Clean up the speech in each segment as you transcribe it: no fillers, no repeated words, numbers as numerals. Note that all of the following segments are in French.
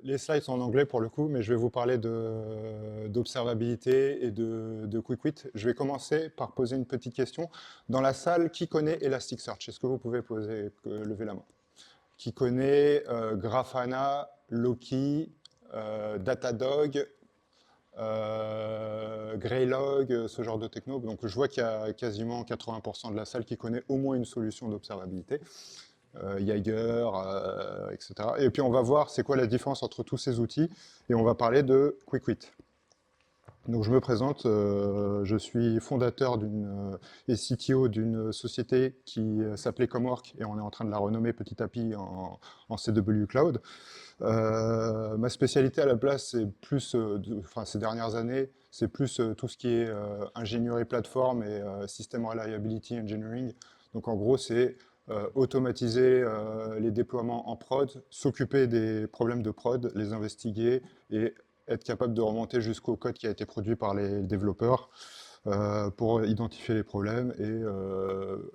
les slides sont en anglais pour le coup, mais je vais vous parler d'observabilité et de QuickWit. Je vais commencer par poser une petite question. Dans la salle, qui connaît Elasticsearch? Est-ce que vous pouvez lever la main? Qui connaît Grafana, Loki, Datadog, Greylog, ce genre de techno. Donc je vois qu'il y a quasiment 80% de la salle qui connaît au moins une solution d'observabilité. Jaeger, etc. Et puis on va voir c'est quoi la différence entre tous ces outils et on va parler de QuickWit. Donc je me présente, je suis fondateur et CTO d'une société qui s'appelait Comwork et on est en train de la renommer petit à petit en CW Cloud. Ma spécialité à la place, c'est plus, enfin ces dernières années, c'est plus tout ce qui est ingénierie plateforme et system reliability engineering. Donc en gros, c'est automatiser les déploiements en prod, s'occuper des problèmes de prod, les investiguer et être capable de remonter jusqu'au code qui a été produit par les développeurs pour identifier les problèmes et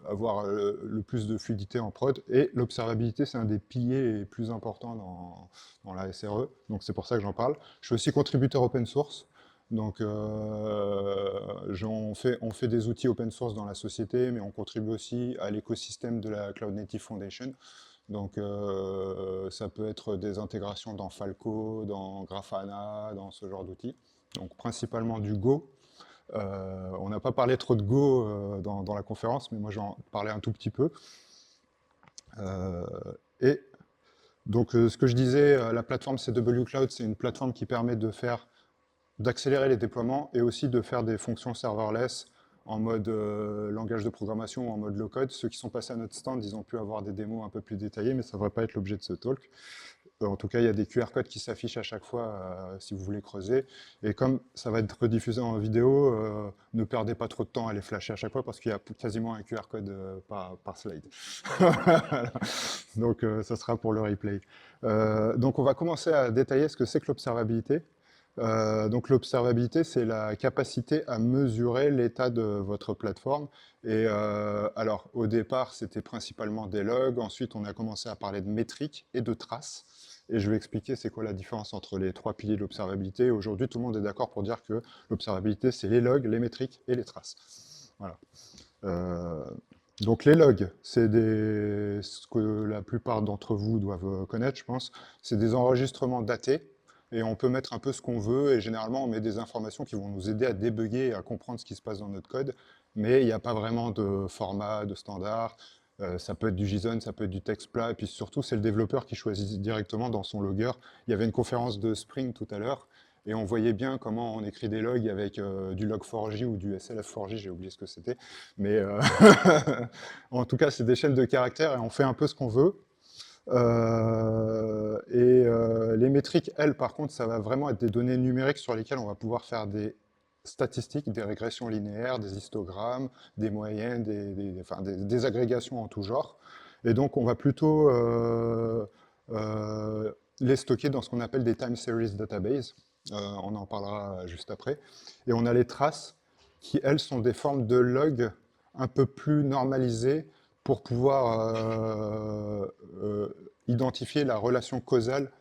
avoir le plus de fluidité en prod. Et l'observabilité, c'est un des piliers les plus importants dans la SRE, donc c'est pour ça que j'en parle. Je suis aussi contributeur open source, donc on fait des outils open source dans la société, mais on contribue aussi à l'écosystème de la Cloud Native Foundation. Donc ça peut être des intégrations dans Falco, dans Grafana, dans ce genre d'outils. Donc principalement du Go. On n'a pas parlé trop de Go dans la conférence, mais moi j'en parlais un tout petit peu. Euh, et donc ce que je disais, la plateforme CW Cloud, c'est une plateforme qui permet d'accélérer les déploiements et aussi de faire des fonctions serverless en mode langage de programmation ou en mode low-code. Ceux qui sont passés à notre stand, ils ont pu avoir des démos un peu plus détaillées, mais ça ne devrait pas être l'objet de ce talk. En tout cas, il y a des QR codes qui s'affichent à chaque fois si vous voulez creuser. Et comme ça va être rediffusé en vidéo, ne perdez pas trop de temps à les flasher à chaque fois parce qu'il y a quasiment un QR code par slide. Voilà. Donc ça sera pour le replay. Donc on va commencer à détailler ce que c'est que l'observabilité. Donc l'observabilité, c'est la capacité à mesurer l'état de votre plateforme. Et alors au départ, c'était principalement des logs. Ensuite, on a commencé à parler de métriques et de traces. Et je vais expliquer c'est quoi la différence entre les trois piliers de l'observabilité. Aujourd'hui, tout le monde est d'accord pour dire que l'observabilité, c'est les logs, les métriques et les traces. Voilà. Euh, donc les logs, c'est ce que la plupart d'entre vous doivent connaître, je pense. C'est des enregistrements datés et on peut mettre un peu ce qu'on veut et généralement on met des informations qui vont nous aider à débugger et à comprendre ce qui se passe dans notre code, mais il n'y a pas vraiment de format, de standard. Ça peut être du JSON, ça peut être du texte plat et puis surtout c'est le développeur qui choisit directement dans son logger. Il y avait une conférence de Spring tout à l'heure et on voyait bien comment on écrit des logs avec du log4j ou du SLF4j, j'ai oublié ce que c'était. Mais en tout cas, c'est des chaînes de caractères et on fait un peu ce qu'on veut. Les métriques, elles, par contre, ça va vraiment être des données numériques sur lesquelles on va pouvoir faire des statistiques, des régressions linéaires, des histogrammes, des moyennes, enfin, des agrégations en tout genre. Et donc, on va plutôt les stocker dans ce qu'on appelle des time series database. On en parlera juste après. Et on a les traces qui, elles, sont des formes de logs un peu plus normalisées pour pouvoir identifier la relation causale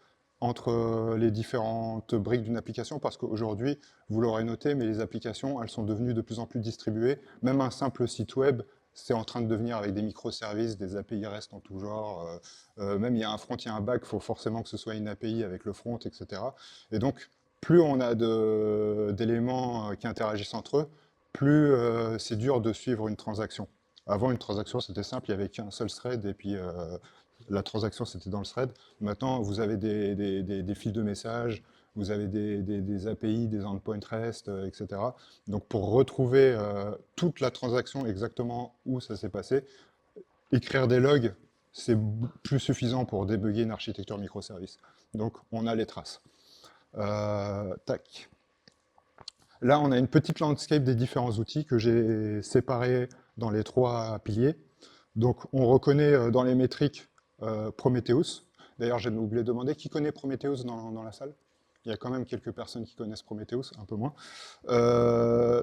entre les différentes briques d'une application, parce qu'aujourd'hui, vous l'aurez noté, mais les applications, elles sont devenues de plus en plus distribuées. Même un simple site web, c'est en train de devenir avec des microservices, des API REST en tout genre. Même il y a un front, il y a un back, il faut forcément que ce soit une API avec le front, etc. Et donc, plus on a d'éléments qui interagissent entre eux, plus c'est dur de suivre une transaction. Avant, une transaction, c'était simple, il n'y avait qu'un seul thread et puis la transaction, c'était dans le thread. Maintenant, vous avez des fils de messages, vous avez des API, des endpoints REST, etc. Donc, pour retrouver toute la transaction exactement où ça s'est passé, écrire des logs, c'est plus suffisant pour débugger une architecture microservice. Donc, on a les traces. Tac. Là, on a une petite landscape des différents outils que j'ai séparés dans les trois piliers. Donc, on reconnaît dans les métriques Prometheus. D'ailleurs, j'ai oublié de demander qui connaît Prometheus dans la salle. Il y a quand même quelques personnes qui connaissent Prometheus, un peu moins.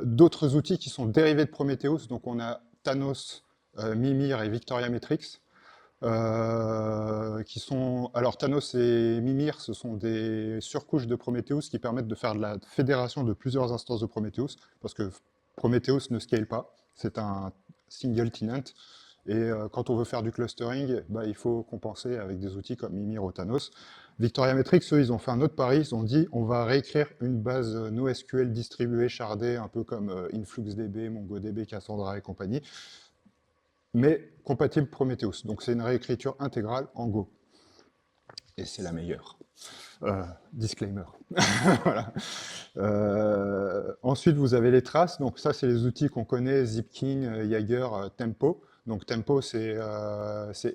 D'autres outils qui sont dérivés de Prometheus. Donc, on a Thanos, Mimir et Victoria Metrics. qui sont... Alors Thanos et Mimir, ce sont des surcouches de Prometheus qui permettent de faire de la fédération de plusieurs instances de Prometheus, parce que Prometheus ne scale pas, c'est un single tenant, et quand on veut faire du clustering, bah, il faut compenser avec des outils comme Mimir ou Thanos. Victoria Metrics, eux, ils ont fait un autre pari, ils ont dit on va réécrire une base NoSQL distribuée, shardée, un peu comme InfluxDB, MongoDB, Cassandra et compagnie, mais compatible Prometheus. Donc c'est une réécriture intégrale en Go. Et c'est la meilleure. Disclaimer. Voilà. Ensuite, vous avez les traces. Donc ça, c'est les outils qu'on connaît, Zipkin, Jaeger, Tempo. Donc Tempo, c'est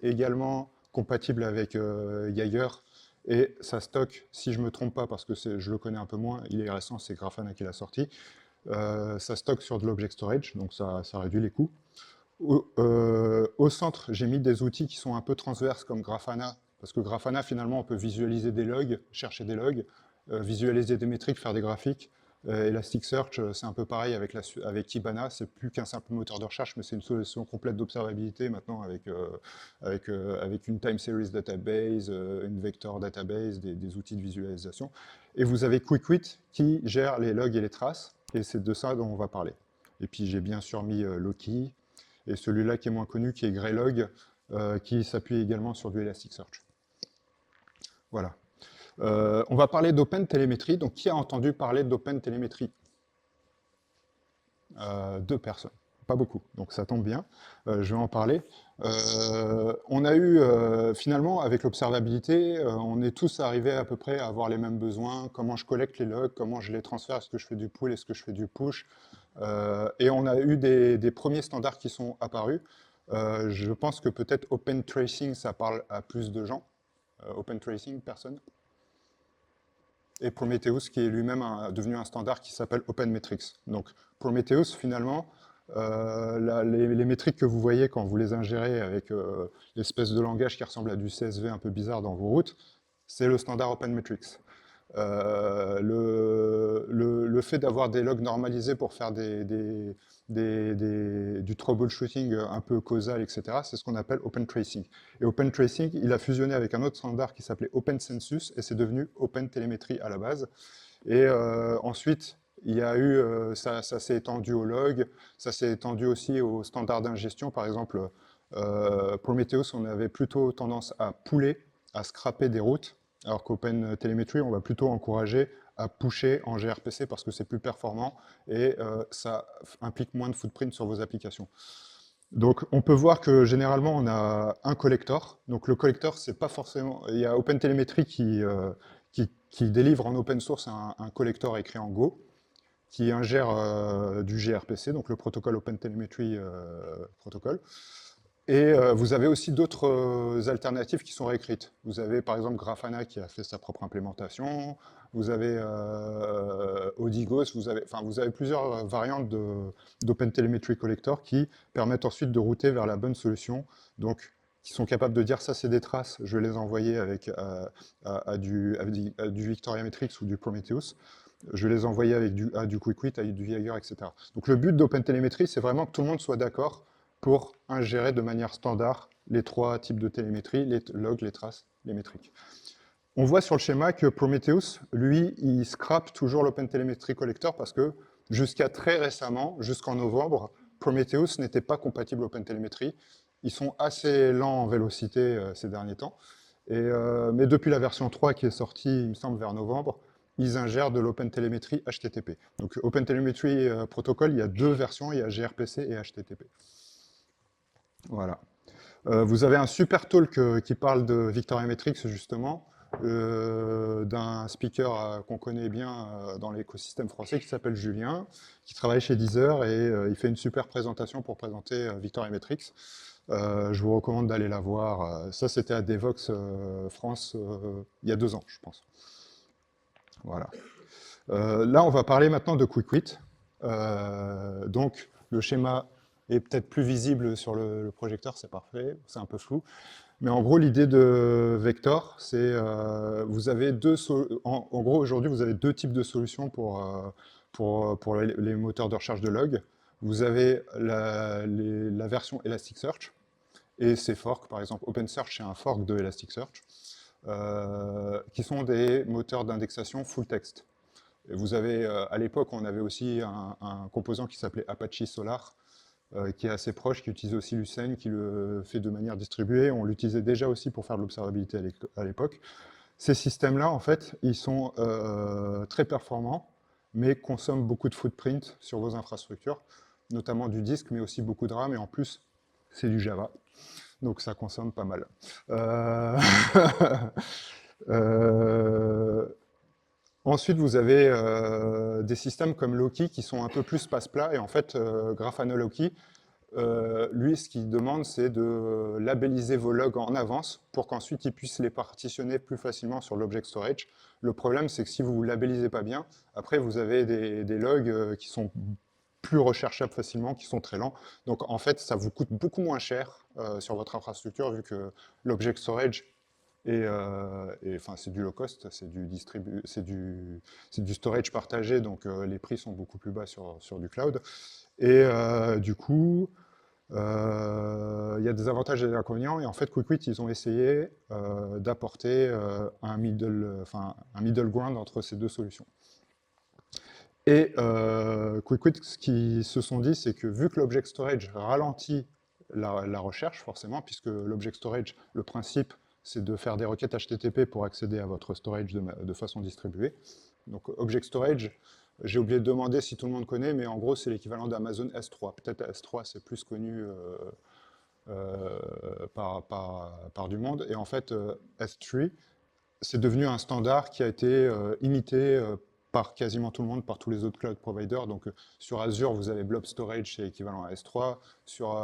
également compatible avec Jaeger. Et ça stocke, si je ne me trompe pas, parce que je le connais un peu moins, il est récent, c'est Grafana qui l'a sorti, ça stocke sur de l'object storage, donc ça réduit les coûts. Au centre, j'ai mis des outils qui sont un peu transverses comme Grafana, parce que Grafana, finalement, on peut visualiser des logs, chercher des logs, visualiser des métriques, faire des graphiques. Elasticsearch, c'est un peu pareil avec Kibana, c'est plus qu'un simple moteur de recherche, mais c'est une solution complète d'observabilité maintenant avec une time series database, une vector database, des outils de visualisation. Et vous avez QuickWit qui gère les logs et les traces, et c'est de ça dont on va parler. Et puis j'ai bien sûr mis Loki, et celui-là qui est moins connu, qui est Greylog, qui s'appuie également sur du Elasticsearch. Voilà. On va parler d'OpenTelemetry. Donc, qui a entendu parler d'OpenTelemetry? 2 personnes, pas beaucoup, donc ça tombe bien, je vais en parler. On a eu, finalement, avec l'observabilité, on est tous arrivés à peu près à avoir les mêmes besoins, comment je collecte les logs, comment je les transfère, est-ce que je fais du pull, est-ce que je fais du push, et on a eu des premiers standards qui sont apparus. Je pense que peut-être Open Tracing, ça parle à plus de gens. Open Tracing, personne? Et Prometheus, qui est lui-même devenu un standard qui s'appelle Open Metrics. Donc Prometheus, finalement, les métriques que vous voyez quand vous les ingérez avec l'espèce de langage qui ressemble à du CSV un peu bizarre dans vos routes, c'est le standard Open Metrics. Le fait d'avoir des logs normalisés pour faire du troubleshooting un peu causal, etc., c'est ce qu'on appelle Open Tracing. Et Open Tracing, il a fusionné avec un autre standard qui s'appelait Open Census, et c'est devenu Open Telemetry à la base. Et ensuite, il y a eu, ça s'est étendu aux logs, ça s'est étendu aussi aux standards d'ingestion. Par exemple, Prometheus, on avait plutôt tendance à pooler, à scraper des routes, alors qu'Open Telemetry, on va plutôt encourager à pusher en gRPC parce que c'est plus performant et ça implique moins de footprint sur vos applications. Donc on peut voir que généralement on a un collector. Donc le collector, c'est pas forcément... Il y a OpenTelemetry qui délivre en open source un collector écrit en Go, qui ingère du gRPC, donc le protocole OpenTelemetry protocol. Et vous avez aussi d'autres alternatives qui sont réécrites. Vous avez par exemple Grafana qui a fait sa propre implémentation, vous avez Odigos, vous avez plusieurs variantes d'OpenTelemetry Collector qui permettent ensuite de router vers la bonne solution, donc qui sont capables de dire ça c'est des traces, je vais les envoyer à du Victoria Metrics ou du Prometheus, je vais les envoyer à du QuickWit, avec du Jaeger, etc. Donc le but d'OpenTelemetry, c'est vraiment que tout le monde soit d'accord pour ingérer de manière standard les 3 types de télémétrie, les logs, les traces, les métriques. On voit sur le schéma que Prometheus, lui, il scrape toujours l'OpenTelemetry Collector parce que jusqu'à très récemment, jusqu'en novembre, Prometheus n'était pas compatible OpenTelemetry. Ils sont assez lents en vélocité ces derniers temps. Mais depuis la version 3 qui est sortie, il me semble, vers novembre, ils ingèrent de l'OpenTelemetry HTTP. Donc OpenTelemetry Protocol, il y a 2 versions, il y a gRPC et HTTP. Voilà. Vous avez un super talk qui parle de Victoria Metrics, justement, d'un speaker qu'on connaît bien dans l'écosystème français, qui s'appelle Julien, qui travaille chez Deezer, et il fait une super présentation pour présenter Victoria Metrics. Je vous recommande d'aller la voir. Ça, c'était à Devox France il y a 2 ans, je pense. Voilà. Là, on va parler maintenant de QuickWit. Donc, le schéma est peut-être plus visible sur le projecteur, c'est parfait, c'est un peu flou. Mais en gros, l'idée de Vector, c'est vous avez en gros, aujourd'hui, vous avez 2 types de solutions pour les moteurs de recherche de log. Vous avez la version Elasticsearch, et ses forks, par exemple OpenSearch, c'est un fork de Elasticsearch, qui sont des moteurs d'indexation full text. Et vous avez, à l'époque, on avait aussi un composant qui s'appelait Apache Solar, qui est assez proche, qui utilise aussi Lucene, qui le fait de manière distribuée. On l'utilisait déjà aussi pour faire de l'observabilité à l'époque. Ces systèmes-là, en fait, ils sont très performants, mais consomment beaucoup de footprint sur vos infrastructures, notamment du disque, mais aussi beaucoup de RAM, et en plus, c'est du Java, donc ça consomme pas mal. Euh, euh, Ensuite, vous avez des systèmes comme Loki qui sont un peu plus passe-plat, et en fait, Grafana Loki, lui, ce qu'il demande, c'est de labelliser vos logs en avance pour qu'ensuite il puisse les partitionner plus facilement sur l'object storage. Le problème, c'est que si vous ne labellisez pas bien, après vous avez des logs qui sont plus recherchables facilement, qui sont très lents. Donc en fait, ça vous coûte beaucoup moins cher sur votre infrastructure vu que l'object storage enfin, c'est du low cost, c'est du storage partagé, donc les prix sont beaucoup plus bas sur du cloud. Et du coup, il y a des avantages et des inconvénients. Et en fait, Quikwit, ils ont essayé d'apporter un middle ground entre ces deux solutions. Et Quikwit, ce qu'ils se sont dit, c'est que vu que l'object storage ralentit la recherche, forcément, puisque l'object storage, le principe, c'est de faire des requêtes HTTP pour accéder à votre storage de façon distribuée. Donc, object storage, j'ai oublié de demander si tout le monde connaît, mais en gros, c'est l'équivalent d'Amazon S3. Peut-être S3, c'est plus connu par du monde. Et en fait, S3, c'est devenu un standard qui a été imité par quasiment tout le monde, par tous les autres cloud providers. Donc sur Azure, vous avez Blob Storage, c'est équivalent à S3. Sur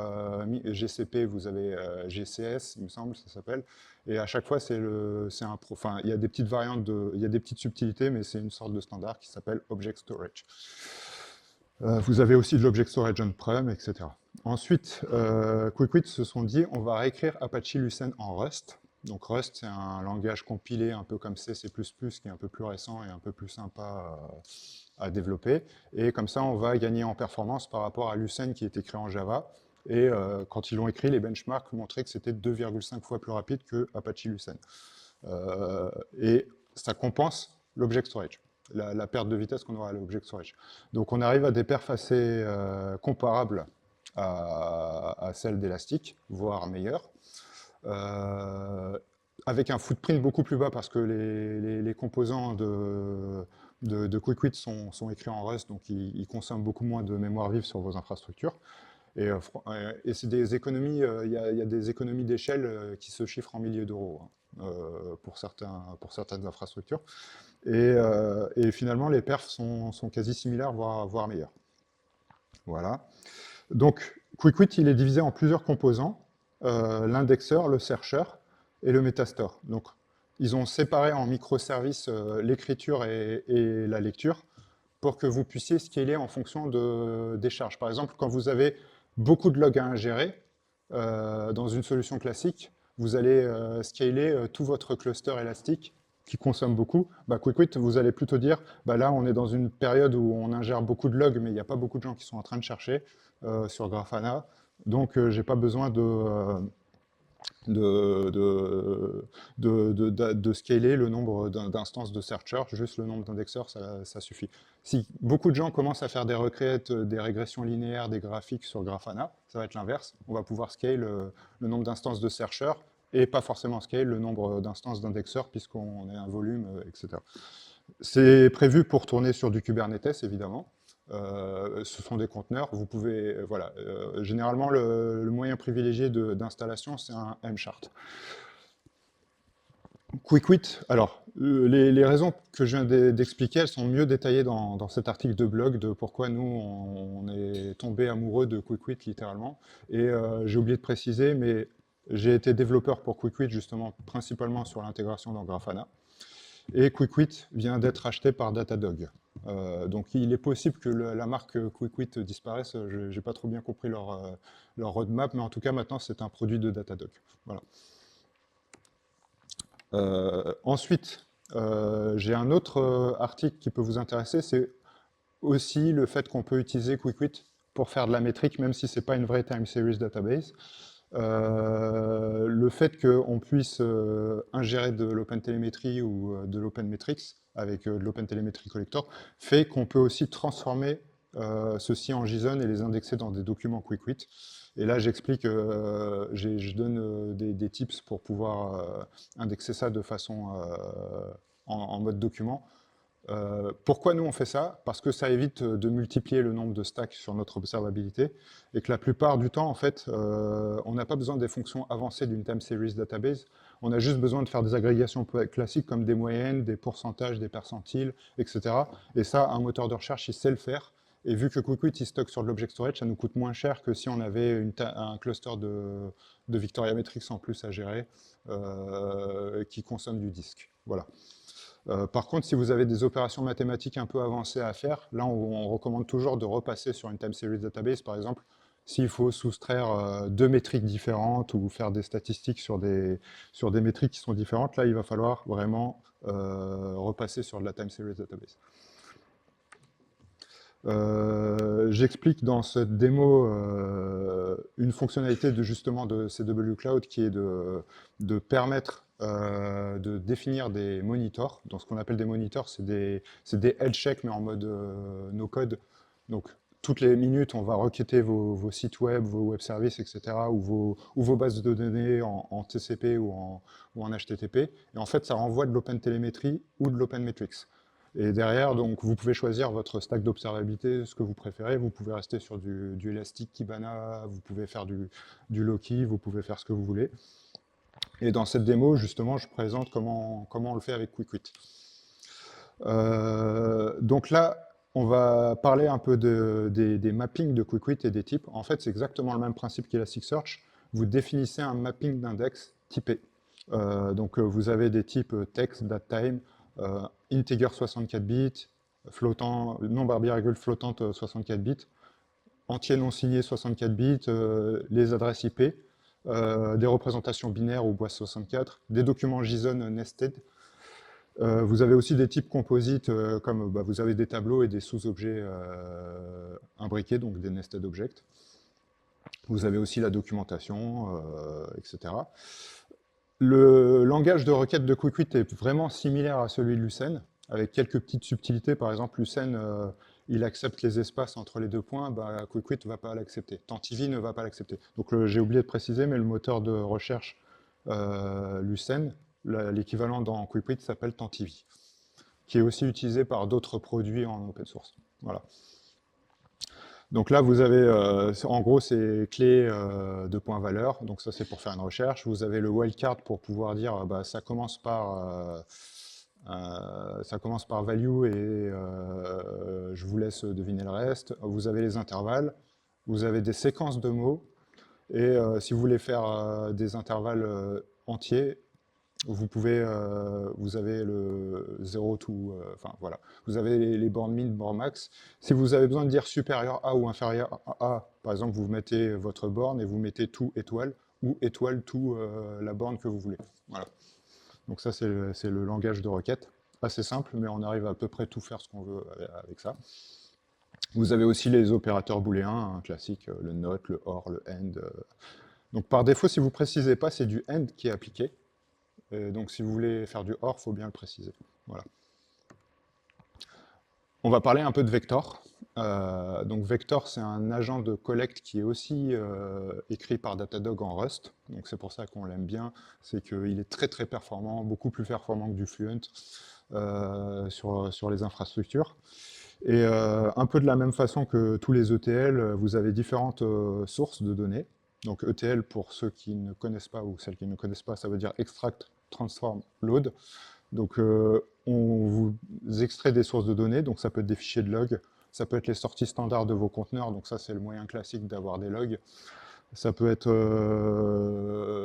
GCP, vous avez GCS, il me semble, ça s'appelle. Et à chaque fois, enfin, il y a des petites variantes, il y a des petites subtilités, mais c'est une sorte de standard qui s'appelle Object Storage. Vous avez aussi de l'Object Storage on-prem, etc. Ensuite, Quikwit se sont dit, on va réécrire Apache Lucene en Rust. Donc Rust, c'est un langage compilé un peu comme C++, qui est un peu plus récent et un peu plus sympa à développer. Et comme ça, on va gagner en performance par rapport à Lucene qui est écrit en Java. Et quand ils l'ont écrit, les benchmarks montraient que c'était 2,5 fois plus rapide que Apache Lucene. Et ça compense l'Object Storage, la perte de vitesse qu'on aura à l'Object Storage. Donc on arrive à des perfs assez comparables à celles d'Elastic, voire meilleures. Avec un footprint beaucoup plus bas parce que les composants de Quikwit sont écrits en Rust, donc ils consomment beaucoup moins de mémoire vive sur vos infrastructures. Et c'est des économies, il y a des économies d'échelle qui se chiffrent en milliers d'euros pour certaines infrastructures. Et finalement, les perfs sont quasi similaires, voire meilleurs. Voilà. Donc, Quikwit, il est divisé en plusieurs composants, l'indexeur, le searcher et le metastore. Donc, ils ont séparé en microservices l'écriture et la lecture pour que vous puissiez scaler en fonction des charges. Par exemple, quand vous avez beaucoup de logs à ingérer, dans une solution classique, vous allez scaler tout votre cluster élastique qui consomme beaucoup. Quikwit, vous allez plutôt dire, là, on est dans une période où on ingère beaucoup de logs, mais il n'y a pas beaucoup de gens qui sont en train de chercher sur Grafana. Donc, je n'ai pas besoin de scaler le nombre d'instances de searcher, juste le nombre d'indexeurs, ça suffit. Si beaucoup de gens commencent à faire des requêtes, des régressions linéaires, des graphiques sur Grafana, ça va être l'inverse. On va pouvoir scale le nombre d'instances de searcher et pas forcément scale le nombre d'instances d'indexeurs puisqu'on a un volume, etc. C'est prévu pour tourner sur du Kubernetes, évidemment. Ce sont des conteneurs. Vous pouvez, voilà, généralement, le moyen privilégié d'installation, c'est un mchart. Quikwit, alors, les raisons que je viens d'expliquer, elles sont mieux détaillées dans cet article de blog de pourquoi nous, on est tombé amoureux de Quikwit, littéralement. Et j'ai oublié de préciser, mais j'ai été développeur pour Quikwit, justement, principalement sur l'intégration dans Grafana. Et Quikwit vient d'être acheté par Datadog. Donc il est possible que la marque Quikwit disparaisse. Je n'ai pas trop bien compris leur roadmap, mais en tout cas maintenant c'est un produit de Datadog. Voilà. Ensuite, j'ai un autre article qui peut vous intéresser, c'est aussi le fait qu'on peut utiliser Quikwit pour faire de la métrique, même si ce n'est pas une vraie time series database. Le fait qu'on puisse ingérer de l'OpenTelemetry ou de l'OpenMetrics avec de l'OpenTelemetry Collector fait qu'on peut aussi transformer ceci en JSON et les indexer dans des documents QuickWit. Et là, j'explique, je donne des tips pour pouvoir indexer ça de façon en mode document. Pourquoi nous on fait ça? Parce que ça évite de multiplier le nombre de stacks sur notre observabilité et que la plupart du temps, en fait, on n'a pas besoin des fonctions avancées d'une time series database. On a juste besoin de faire des agrégations classiques comme des moyennes, des pourcentages, des percentiles, etc. Et ça, un moteur de recherche, il sait le faire. Et vu que QuickWit, il stocke sur de l'object storage, ça nous coûte moins cher que si on avait un cluster de Victoria Metrics en plus à gérer qui consomme du disque. Voilà. Par contre, si vous avez des opérations mathématiques un peu avancées à faire, là, on recommande toujours de repasser sur une time series database, par exemple, s'il faut soustraire deux métriques différentes ou faire des statistiques sur des métriques qui sont différentes, là, il va falloir vraiment repasser sur de la time series database. J'explique dans cette démo une fonctionnalité justement de CW Cloud qui est de permettre de définir des monitors. Donc ce qu'on appelle des monitors, c'est des health checks mais en mode no code. Donc toutes les minutes, on va requêter vos sites web, vos web services, etc. ou vos bases de données en TCP ou en HTTP. Et en fait, ça renvoie de l'OpenTelemetry ou de l'OpenMetrics. Et derrière, donc, vous pouvez choisir votre stack d'observabilité, ce que vous préférez. Vous pouvez rester sur du Elastic, Kibana, vous pouvez faire du Loki, vous pouvez faire ce que vous voulez. Et dans cette démo, justement, je présente comment on le fait avec QuickWit. Donc là, on va parler un peu des mappings de QuickWit et des types. En fait, c'est exactement le même principe qu'Elasticsearch. Vous définissez un mapping d'index typé. Donc vous avez des types text, datetime, integer 64 bits, flottant, nombre à virgule flottante 64 bits, entier non signé 64 bits, les adresses IP, des représentations binaires ou boîte 64, des documents JSON nested. Vous avez aussi des types composites, comme vous avez des tableaux et des sous-objets imbriqués, donc des nested objects. Vous avez aussi la documentation, etc. Le langage de requête de QuickWit est vraiment similaire à celui de Lucene, avec quelques petites subtilités. Par exemple, Lucene, il accepte les espaces entre les deux points, QuickWit ne va pas l'accepter. Tantivy ne va pas l'accepter. Donc j'ai oublié de préciser, mais le moteur de recherche Lucene, l'équivalent dans QuickWit s'appelle Tantivy, qui est aussi utilisé par d'autres produits en open source. Voilà. Donc là, vous avez, en gros, ces clés de points valeur. Donc ça, c'est pour faire une recherche. Vous avez le wildcard pour pouvoir dire, ça commence par value et je vous laisse deviner le reste. Vous avez les intervalles. Vous avez des séquences de mots. Et si vous voulez faire des intervalles entiers, vous avez le 0 to, enfin voilà, vous avez les bornes min, bornes max. Si vous avez besoin de dire supérieur à ou inférieur à A, par exemple, vous mettez votre borne et vous mettez tout étoile ou étoile tout la borne que vous voulez. Voilà. Donc ça, c'est le langage de requête. Assez simple, mais on arrive à peu près tout faire ce qu'on veut avec ça. Vous avez aussi les opérateurs booléens, hein, classiques, le not, le or, le end. Donc par défaut, si vous ne précisez pas, c'est du end qui est appliqué. Donc si vous voulez faire du OR, il faut bien le préciser. Voilà. On va parler un peu de Vector. Donc Vector, c'est un agent de collecte qui est aussi écrit par Datadog en Rust. Donc c'est pour ça qu'on l'aime bien. C'est qu'il est très très performant, beaucoup plus performant que du Fluent sur les infrastructures. Et un peu de la même façon que tous les ETL, vous avez différentes sources de données. Donc ETL, pour ceux qui ne connaissent pas ou celles qui ne connaissent pas, ça veut dire Extract, Transform, Load. Donc on vous extrait des sources de données, donc ça peut être des fichiers de log, ça peut être les sorties standards de vos conteneurs, donc ça c'est le moyen classique d'avoir des logs. Ça peut être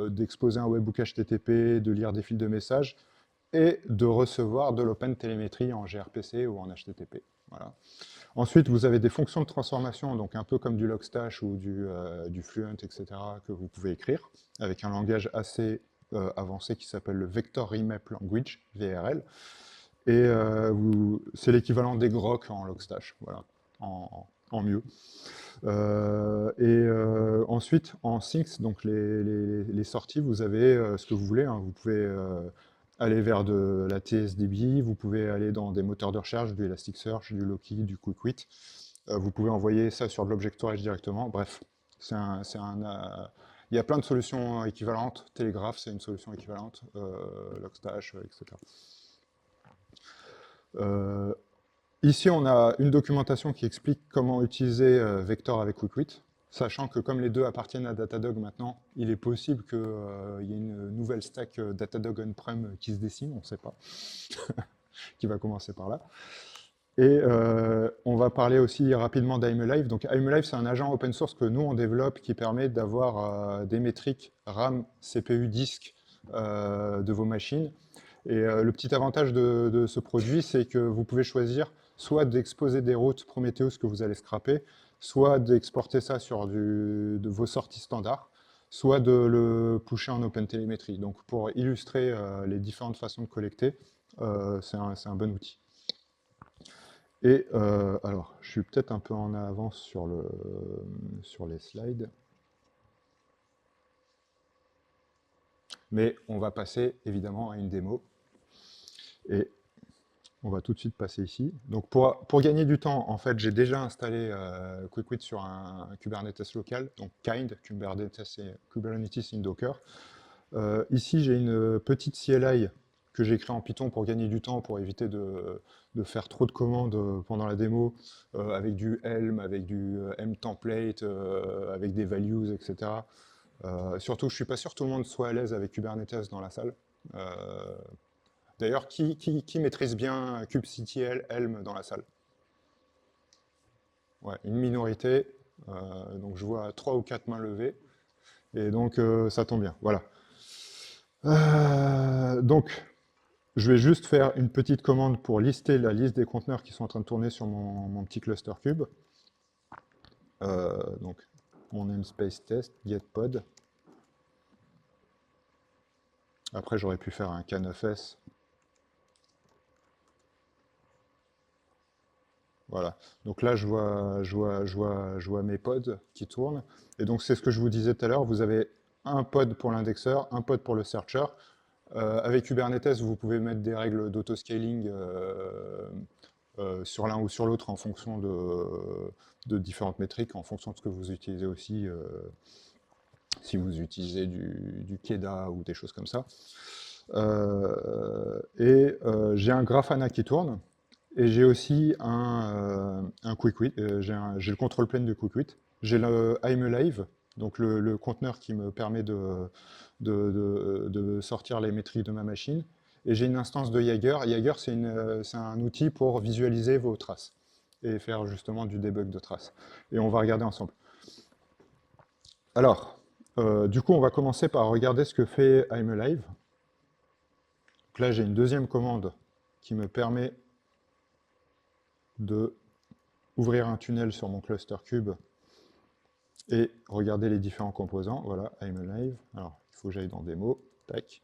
d'exposer un webhook HTTP, de lire des fils de messages, et de recevoir de l'OpenTelemetry en gRPC ou en HTTP. Voilà. Ensuite, vous avez des fonctions de transformation, donc un peu comme du Logstash ou du Fluent, etc., que vous pouvez écrire, avec un langage assez avancé qui s'appelle le Vector Remap Language, VRL. Et c'est l'équivalent des groq en Logstash, voilà, en mieux. Ensuite, en Syncs, donc les sorties, vous avez ce que vous voulez, hein. Vous pouvez aller vers de la TSDB, vous pouvez aller dans des moteurs de recherche, du Elasticsearch, du Loki, du QuickWit. Vous pouvez envoyer ça sur de l'Object Storage directement. Bref, il y a plein de solutions équivalentes. Telegraph, c'est une solution équivalente. Logstash, etc. Ici, on a une documentation qui explique comment utiliser Vector avec QuickWit, sachant que comme les deux appartiennent à Datadog maintenant, il est possible qu'il y ait une nouvelle stack Datadog on-prem qui se dessine, on ne sait pas, qui va commencer par là. Et on va parler aussi rapidement d'IMELive. Donc IMELive, c'est un agent open source que nous, on développe qui permet d'avoir des métriques RAM, CPU, disque de vos machines. Et le petit avantage de ce produit, c'est que vous pouvez choisir soit d'exposer des routes Prometheus que vous allez scraper, soit d'exporter ça sur de vos sorties standards, soit de le pusher en OpenTelemetry. Donc pour illustrer les différentes façons de collecter, c'est un bon outil. Et alors, je suis peut-être un peu en avance sur les slides. Mais on va passer évidemment à une démo. Et on va tout de suite passer ici. Donc pour gagner du temps, en fait, j'ai déjà installé QuickWit sur un Kubernetes local, donc Kind, Kubernetes in Docker. Ici, j'ai une petite CLI que j'ai créée en Python pour gagner du temps, pour éviter de faire trop de commandes pendant la démo, avec du Helm, avec du mtemplate, avec des values, etc. Surtout, je ne suis pas sûr que tout le monde soit à l'aise avec Kubernetes dans la salle. D'ailleurs, qui maîtrise bien kubectl, Helm dans la salle? Ouais, une minorité. Donc je vois 3 ou 4 mains levées. Et donc ça tombe bien. Voilà. Donc, je vais juste faire une petite commande pour lister la liste des conteneurs qui sont en train de tourner sur mon petit cluster cube. Donc, mon namespace test, getPod. Après, j'aurais pu faire un K9S. Voilà. Donc là, je vois mes pods qui tournent. Et donc, c'est ce que je vous disais tout à l'heure. Vous avez un pod pour l'indexeur, un pod pour le searcher. Avec Kubernetes, vous pouvez mettre des règles d'autoscaling sur l'un ou sur l'autre en fonction de différentes métriques, en fonction de ce que vous utilisez aussi, si vous utilisez du Keda ou des choses comme ça. J'ai un Grafana qui tourne, et j'ai aussi un QuickWit, j'ai le control plane de QuickWit, j'ai le IMELive, donc le conteneur qui me permet de sortir les métriques de ma machine, et j'ai une instance de Jaeger. Jaeger, c'est un outil pour visualiser vos traces et faire justement du debug de traces. Et on va regarder ensemble. Alors, du coup, on va commencer par regarder ce que fait IMELive. Donc là, j'ai une deuxième commande qui me permet de ouvrir un tunnel sur mon cluster cube et regarder les différents composants. Voilà, IMELive. Alors, il faut que j'aille dans démo. Tac.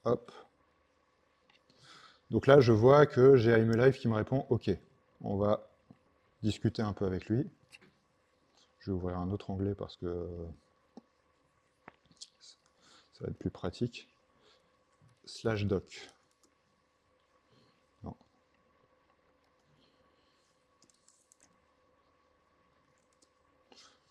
Hop. Donc là, je vois que j'ai IMELive qui me répond OK. On va discuter un peu avec lui. Je vais ouvrir un autre onglet parce que ça va être plus pratique. /doc. Non.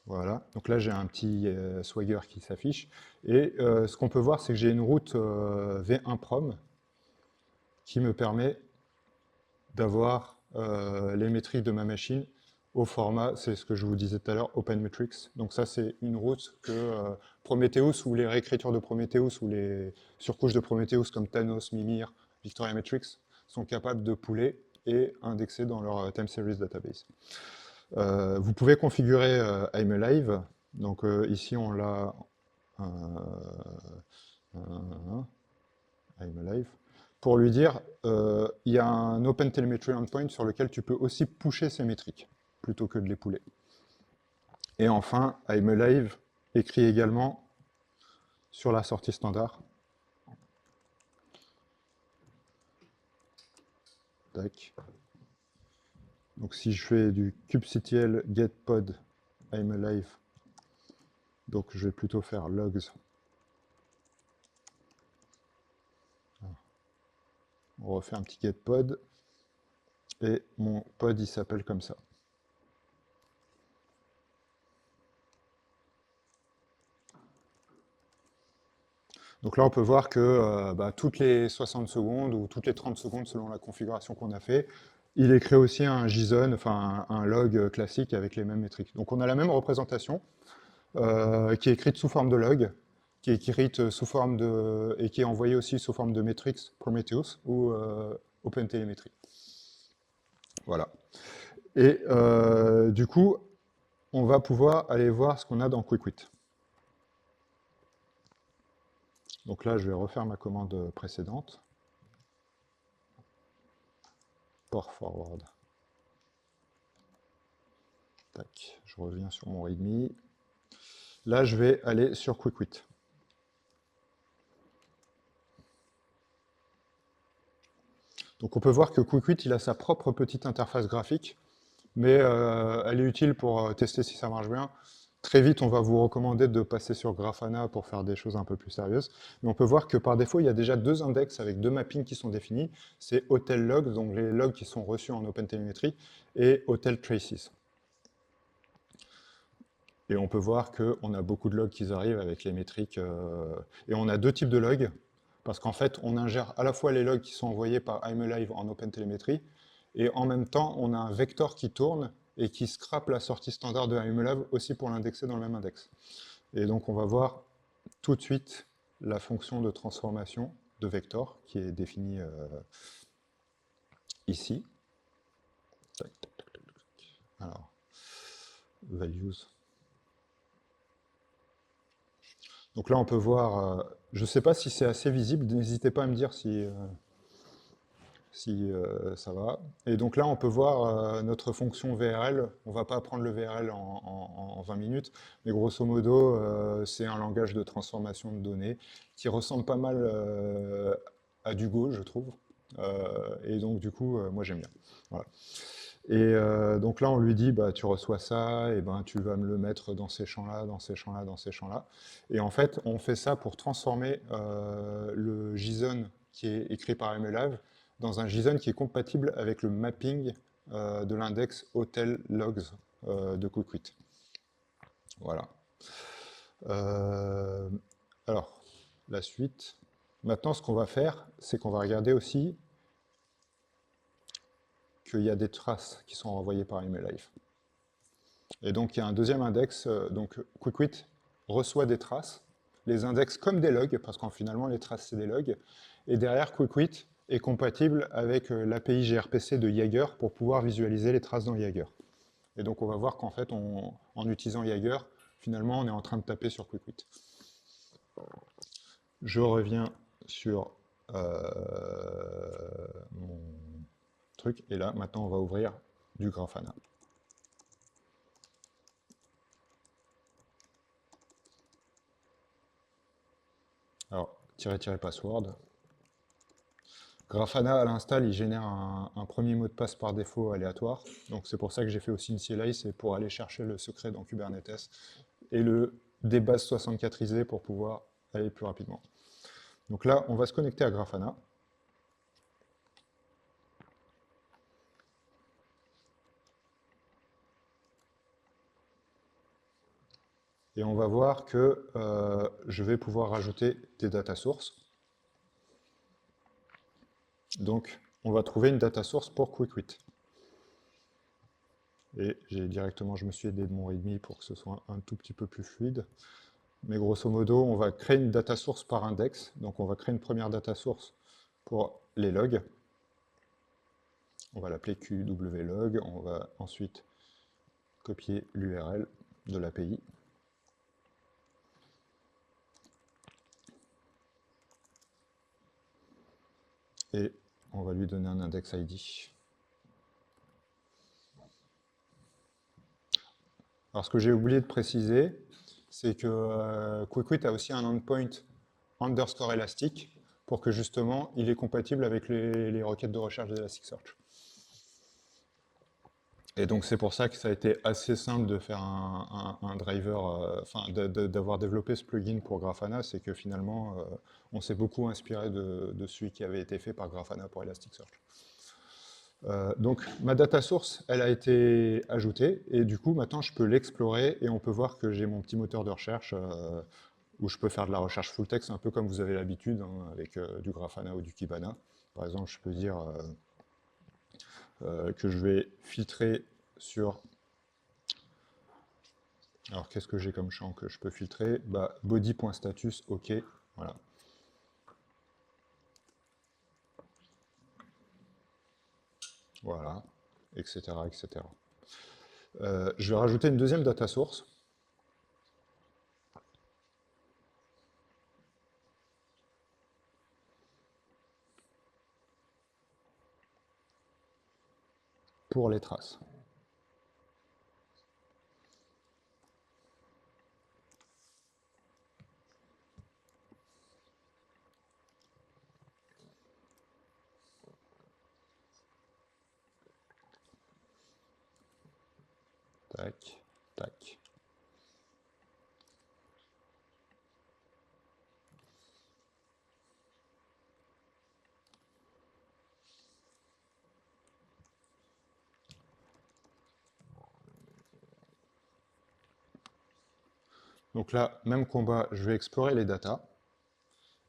Voilà, donc là j'ai un petit Swagger qui s'affiche. Et ce qu'on peut voir, c'est que j'ai une route V1 Prom qui me permet d'avoir les métriques de ma machine au format, c'est ce que je vous disais tout à l'heure, OpenMetrics. Donc ça, c'est une route que Prometheus ou les réécritures de Prometheus ou les surcouches de Prometheus comme Thanos, Mimir, Victoria Metrics sont capables de pouler et indexer dans leur time series database. Vous pouvez configurer IMELive. Donc ici, on l'a IMELive. Pour lui dire, il y a un OpenTelemetry endpoint sur lequel tu peux aussi pusher ces métriques, plutôt que de les pouler. Et enfin, IMELive écrit également sur la sortie standard. Tac. Donc si je fais du kubectl get pod I'm alive, donc je vais plutôt faire logs. On refait un petit get pod, et mon pod il s'appelle comme ça. Donc là, on peut voir que toutes les 60 secondes ou toutes les 30 secondes, selon la configuration qu'on a fait, il est créé aussi un JSON, enfin un log classique avec les mêmes métriques. Donc on a la même représentation qui est écrite sous forme de log, qui est écrite sous forme de et qui est envoyée aussi sous forme de metrics Prometheus ou OpenTelemetry. Voilà. Et du coup, on va pouvoir aller voir ce qu'on a dans QuickWit. Donc là, je vais refaire ma commande précédente. Port forward. Tac, je reviens sur mon README. Là, je vais aller sur QuickWit. Donc on peut voir que QuickWit, il a sa propre petite interface graphique, mais elle est utile pour tester si ça marche bien. Très vite, on va vous recommander de passer sur Grafana pour faire des choses un peu plus sérieuses. Mais on peut voir que par défaut, il y a déjà deux index avec deux mappings qui sont définis. C'est Hotel Logs, donc les logs qui sont reçus en OpenTelemetry, et Hotel Traces. Et on peut voir qu'on a beaucoup de logs qui arrivent avec les métriques. Et on a deux types de logs, parce qu'en fait, on ingère à la fois les logs qui sont envoyés par I'mAlive en OpenTelemetry, et en même temps, on a un vecteur qui tourne et qui scrape la sortie standard de I'mAlive aussi pour l'indexer dans le même index. Et donc, on va voir tout de suite la fonction de transformation de vector qui est définie ici. Alors, values. Donc là, on peut voir, je ne sais pas si c'est assez visible, n'hésitez pas à me dire si, ça va. Et donc là, on peut voir notre fonction VRL. On ne va pas apprendre le VRL en 20 minutes, mais grosso modo, c'est un langage de transformation de données qui ressemble pas mal à du Go, je trouve. Et donc, du coup, moi, j'aime bien. Voilà. Et donc là, on lui dit, bah, tu reçois ça, et ben, tu vas me le mettre dans ces champs-là, dans ces champs-là, dans ces champs-là. Et en fait, on fait ça pour transformer le JSON qui est écrit par MLAV dans un JSON qui est compatible avec le mapping de l'index hotel logs de QuickWit. Voilà. Euh, alors, la suite. Maintenant, ce qu'on va faire, c'est qu'on va regarder aussi qu'il y a des traces qui sont envoyées par MLive. Et donc, il y a un deuxième index. Donc, QuickWit reçoit des traces, les index comme des logs, parce qu'en finalement, les traces, c'est des logs. Et derrière, QuickWit est compatible avec l'API gRPC de Jaeger pour pouvoir visualiser les traces dans Jaeger. Et donc, on va voir qu'en fait, en utilisant Jaeger, finalement, on est en train de taper sur QuickWit. Je reviens sur mon truc. Et là, maintenant, on va ouvrir du Grafana. Alors, password. Grafana, à l'install, il génère un premier mot de passe par défaut aléatoire. Donc c'est pour ça que j'ai fait aussi une CLI, c'est pour aller chercher le secret dans Kubernetes et le débase 64isé pour pouvoir aller plus rapidement. Donc là, on va se connecter à Grafana. Et on va voir que je vais pouvoir rajouter des data sources. Donc, on va trouver une data source pour QuickWit. Et je me suis aidé de mon README pour que ce soit un tout petit peu plus fluide. Mais grosso modo, on va créer une data source par index. Donc, on va créer une première data source pour les logs. On va l'appeler QWlog. On va ensuite copier l'URL de l'API. Et on va lui donner un index ID. Alors, ce que j'ai oublié de préciser, c'est que QuickWit a aussi un endpoint underscore Elastic pour que justement il est compatible avec les requêtes de recherche d'Elasticsearch. Et donc c'est pour ça que ça a été assez simple de faire un driver, enfin d'avoir développé ce plugin pour Grafana, c'est que finalement on s'est beaucoup inspiré de celui qui avait été fait par Grafana pour Elasticsearch. Donc ma data source, elle a été ajoutée, et du coup maintenant je peux l'explorer, et on peut voir que j'ai mon petit moteur de recherche où je peux faire de la recherche full text, un peu comme vous avez l'habitude hein, avec du Grafana ou du Kibana. Par exemple, je peux dire que je vais filtrer sur... Alors qu'est-ce que j'ai comme champ que je peux filtrer? Bah, body.status, ok, voilà. Voilà, etc. etc. Je vais rajouter une deuxième data source. Pour les traces. Tac, tac. Donc là, même combat, je vais explorer les datas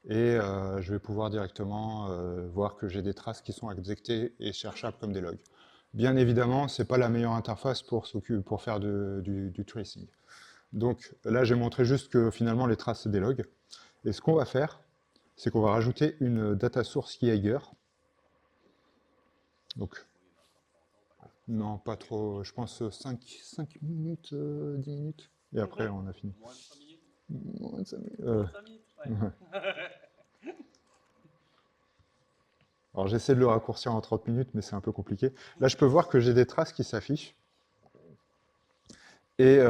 et je vais pouvoir directement voir que j'ai des traces qui sont exécutées et cherchables comme des logs. Bien évidemment, ce n'est pas la meilleure interface pour faire du tracing. Donc là, j'ai montré juste que finalement les traces, c'est des logs. Et ce qu'on va faire, c'est qu'on va rajouter une data source Jaeger. Donc, non, pas trop, je pense 5 minutes, 10 minutes. Et après, on a fini. Moins de 5 minutes? Moins de 5 minutes. Moins de 5 minutes? Ouais. Alors j'essaie de le raccourcir en 30 minutes, mais c'est un peu compliqué. Là, je peux voir que j'ai des traces qui s'affichent. Et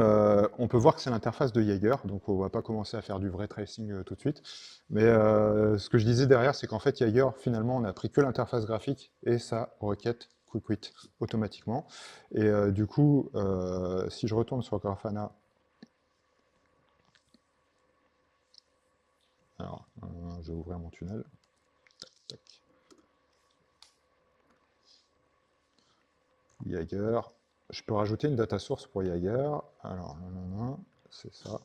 on peut voir que c'est l'interface de Jaeger, donc on ne va pas commencer à faire du vrai tracing tout de suite. Mais ce que je disais derrière, c'est qu'en fait, Jaeger, finalement, on n'a pris que l'interface graphique et sa requête quick quit automatiquement. Et du coup, si je retourne sur Grafana, alors je vais ouvrir mon tunnel. Tac. Jaeger. Je peux rajouter une data source pour Jaeger. Alors, c'est ça.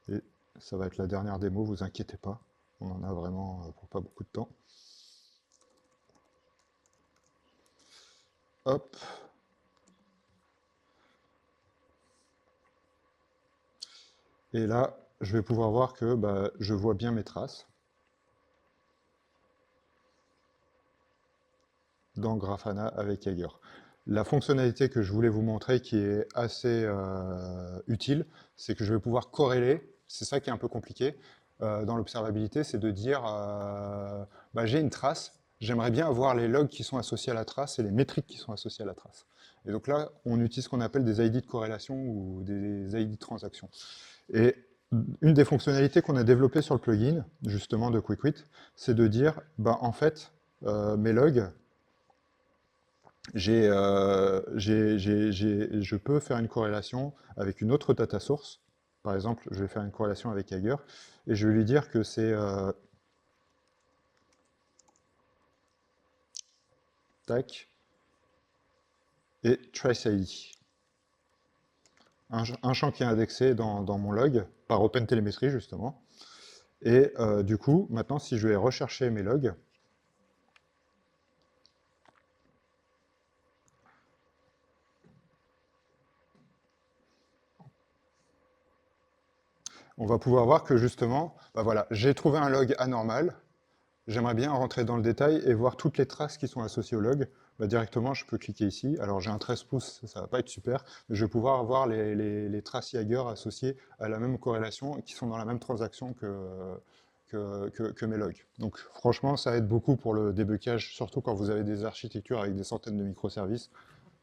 Et ça va être la dernière démo, vous inquiétez pas. On en a vraiment pour pas beaucoup de temps. Hop. Et là, je vais pouvoir voir que bah, je vois bien mes traces dans Grafana avec Jaeger. La fonctionnalité que je voulais vous montrer qui est assez utile, c'est que je vais pouvoir corréler, c'est ça qui est un peu compliqué dans l'observabilité, c'est de dire bah, j'ai une trace, j'aimerais bien avoir les logs qui sont associés à la trace et les métriques qui sont associées à la trace. Et donc là, on utilise ce qu'on appelle des ID de corrélation ou des ID de transaction. Et une des fonctionnalités qu'on a développées sur le plugin, justement de QuickQuit, c'est de dire, bah, en fait, mes logs, je peux faire une corrélation avec une autre data source. Par exemple, je vais faire une corrélation avec Jaeger, et je vais lui dire que c'est tac, et trace ID. Un champ qui est indexé dans mon log, par OpenTelemetry justement. Et du coup, maintenant, si je vais rechercher mes logs, on va pouvoir voir que justement, bah voilà, j'ai trouvé un log anormal, j'aimerais bien rentrer dans le détail et voir toutes les traces qui sont associées au log. Bah directement, je peux cliquer ici. Alors j'ai un 13 pouces, ça ne va pas être super, mais je vais pouvoir avoir les traces Jaeger associées à la même corrélation et qui sont dans la même transaction que mes logs. Donc franchement, ça aide beaucoup pour le débuggage, surtout quand vous avez des architectures avec des centaines de microservices.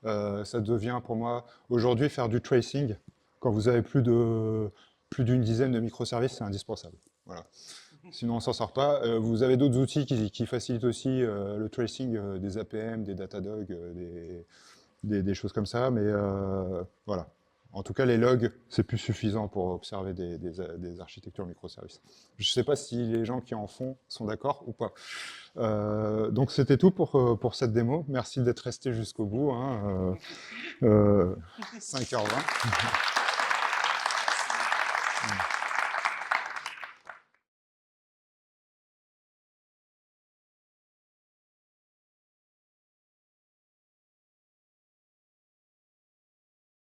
Ça devient pour moi, aujourd'hui, faire du tracing, quand vous avez plus d'une dizaine de microservices, c'est indispensable. Voilà. Sinon, on ne s'en sort pas. Vous avez d'autres outils qui facilitent aussi le tracing des APM, des Datadog, des choses comme ça, mais voilà. En tout cas, les logs, c'est plus suffisant pour observer des architectures microservices. Je ne sais pas si les gens qui en font sont d'accord ou pas. Donc, c'était tout pour cette démo. Merci d'être resté jusqu'au bout. Hein. 5h20.